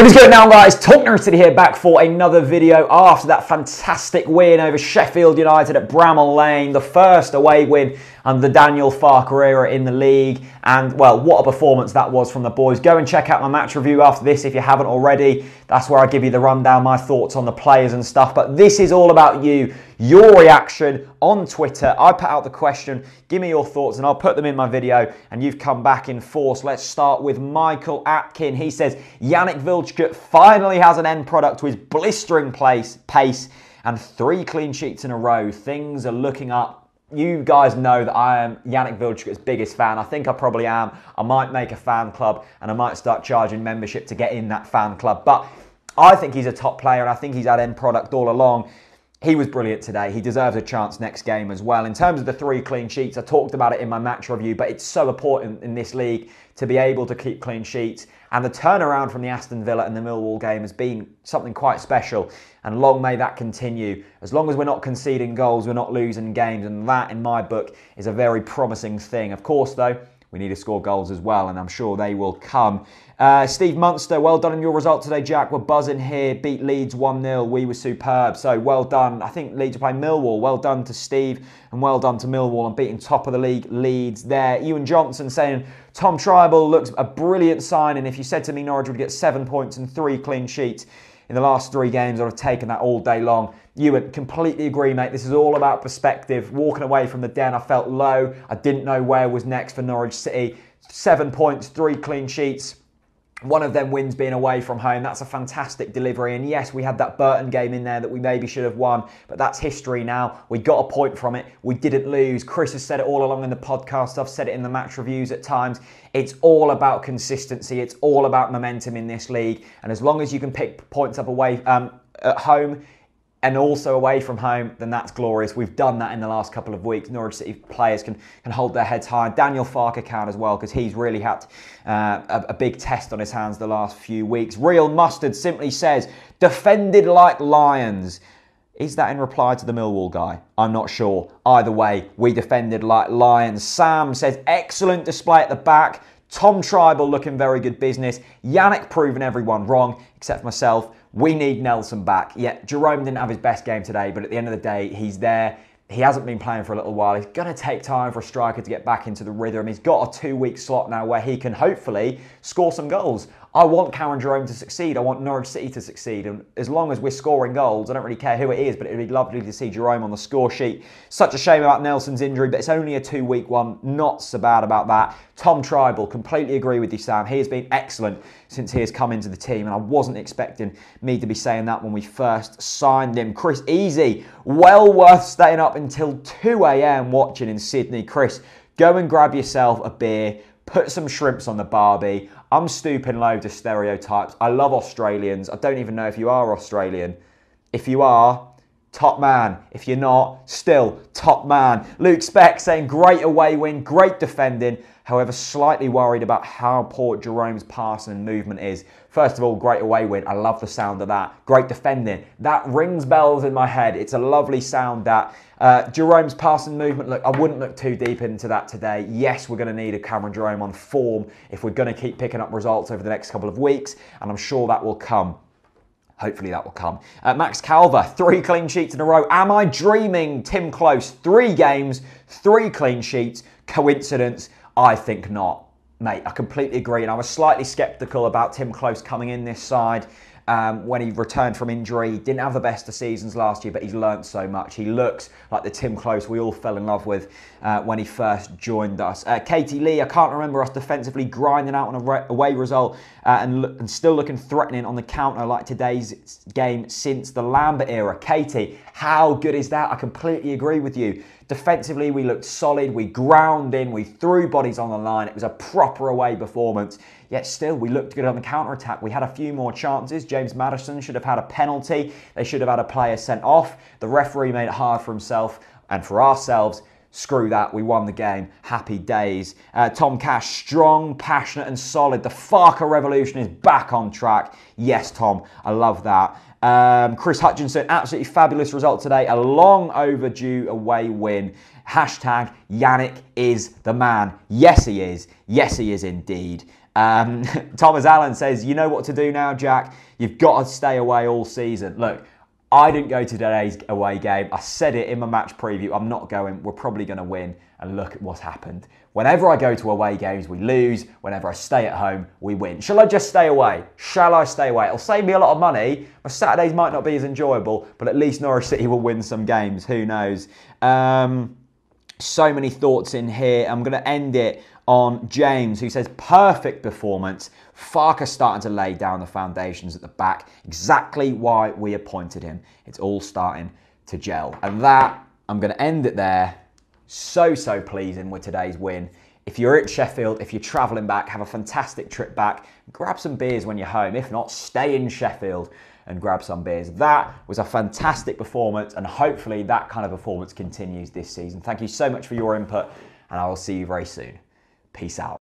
Hey, what's going on, guys? TalkNorwichCity here, back for another video after that fantastic win over Sheffield United at Bramall Lane, the first away win under the Daniel Farke era in the league. And, well, what a performance that was from the boys. Go and check out my match review after this if you haven't already. That's where I give you the rundown, my thoughts on the players and stuff. But this is all about you, your reaction on Twitter. I put out the question, give me your thoughts, and I'll put them in my video, and you've come back in force. Let's start with Michael Atkin. He says, Yannick Vilchka finally has an end product to his blistering pace and 3 clean sheets in a row. Things are looking up. You guys know that I am Yannick Vilchka's biggest fan. I think I probably am. I might make a fan club and I might start charging membership to get in that fan club. But I think he's a top player and I think he's had end product all along. He was brilliant today. He deserves a chance next game as well. In terms of the 3 clean sheets, I talked about it in my match review, but it's so important in this league to be able to keep clean sheets. And the turnaround from the Aston Villa and the Millwall game has been something quite special. And long may that continue. As long as we're not conceding goals, we're not losing games. And that, in my book, is a very promising thing. Of course, though, we need to score goals as well, and I'm sure they will come. Steve Munster, well done on your result today, Jack. We're buzzing here. Beat Leeds 1-0. We were superb. So well done. I think Leeds are playing Millwall. Well done to Steve, and well done to Millwall on beating top of the league Leeds there. Ewan Johnson saying, Tom Tribal looks a brilliant signing. If you said to me Norwich would get 7 points and 3 clean sheets in the last 3 games, I'd have taken that all day long. You would completely agree, mate. This is all about perspective. Walking away from the Den, I felt low. I didn't know where was next for Norwich City. 7 points, 3 clean sheets. One of them wins being away from home. That's a fantastic delivery. And yes, we had that Burton game in there that we maybe should have won, but that's history now. We got a point from it. We didn't lose. Chris has said it all along in the podcast. I've said it in the match reviews at times. It's all about consistency. It's all about momentum in this league. And as long as you can pick points up away at home, and also away from home, then that's glorious. We've done that in the last couple of weeks. Norwich City players can hold their heads high. Daniel Farke can as well, because he's really had a big test on his hands the last few weeks. Real Mustard simply says, defended like lions. Is that in reply to the Millwall guy? I'm not sure. Either way, we defended like lions. Sam says, excellent display at the back. Tom Tribal looking very good business. Yannick proving everyone wrong, except for myself. We need Nelson back. Yeah, Jerome didn't have his best game today, but at the end of the day, he's there. He hasn't been playing for a little while. He's going to take time for a striker to get back into the rhythm. He's got a 2-week slot now where he can hopefully score some goals. I want Cameron Jerome to succeed. I want Norwich City to succeed. And as long as we're scoring goals, I don't really care who it is, but it would be lovely to see Jerome on the score sheet. Such a shame about Nelson's injury, but it's only a 2-week one. Not so bad about that. Tom Tribal, completely agree with you, Sam. He has been excellent since he has come into the team, and I wasn't expecting me to be saying that when we first signed him. Chris Easy, well worth staying up until 2 a.m. watching in Sydney. Chris, go and grab yourself a beer. Put some shrimps on the barbie. I'm stooping low to stereotypes. I love Australians. I don't even know if you are Australian. If you are, top man. If you're not, still top man. Luke Speck saying great away win, great defending. However, slightly worried about how poor Jerome's passing and movement is. First of all, great away win. I love the sound of that. Great defending. That rings bells in my head. It's a lovely sound, that. Jerome's passing movement, look, I wouldn't look too deep into that today. Yes, we're going to need a Cameron Jerome on form if we're going to keep picking up results over the next couple of weeks, and I'm sure that will come. Hopefully that will come. Max Calver, 3 clean sheets in a row. Am I dreaming? Tim Close, 3 games, 3 clean sheets. Coincidence? I think not. Mate, I completely agree, and I was slightly sceptical about Tim Close coming in this side when he returned from injury. He didn't have the best of seasons last year, but he's learnt so much. He looks like the Tim Close we all fell in love with when he first joined us. Katie Lee, I can't remember us defensively grinding out on a away result and still looking threatening on the counter like today's game since the Lambert era. Katie, how good is that? I completely agree with you. Defensively, we looked solid. We ground in. We threw bodies on the line. It was a proper away performance. Yet still, we looked good on the counter-attack. We had a few more chances. James Maddison should have had a penalty. They should have had a player sent off. The referee made it hard for himself and for ourselves Screw that, we won the game. Happy days. Tom Cash, strong, passionate and solid. The Farker revolution is back on track. Yes, Tom, I love that. Chris Hutchinson, absolutely fabulous result today. A long overdue away win. Hashtag Yannick is the man. Yes, he is. Yes, he is indeed. Thomas Allen says, you know what to do now, Jack. You've got to stay away all season. Look, I didn't go to today's away game. I said it in my match preview. I'm not going. We're probably going to win. And look at what's happened. Whenever I go to away games, we lose. Whenever I stay at home, we win. Shall I just stay away? Shall I stay away? It'll save me a lot of money. My Saturdays might not be as enjoyable, but at least Norwich City will win some games. Who knows? So many thoughts in here. I'm going to end it on James, who says, perfect performance. Farker starting to lay down the foundations at the back. Exactly why we appointed him. It's all starting to gel. And that, I'm going to end it there. So pleasing with today's win. If you're at Sheffield, if you're travelling back, have a fantastic trip back. Grab some beers when you're home. If not, stay in Sheffield and grab some beers. That was a fantastic performance, and hopefully that kind of performance continues this season. Thank you so much for your input, and I will see you very soon. Peace out.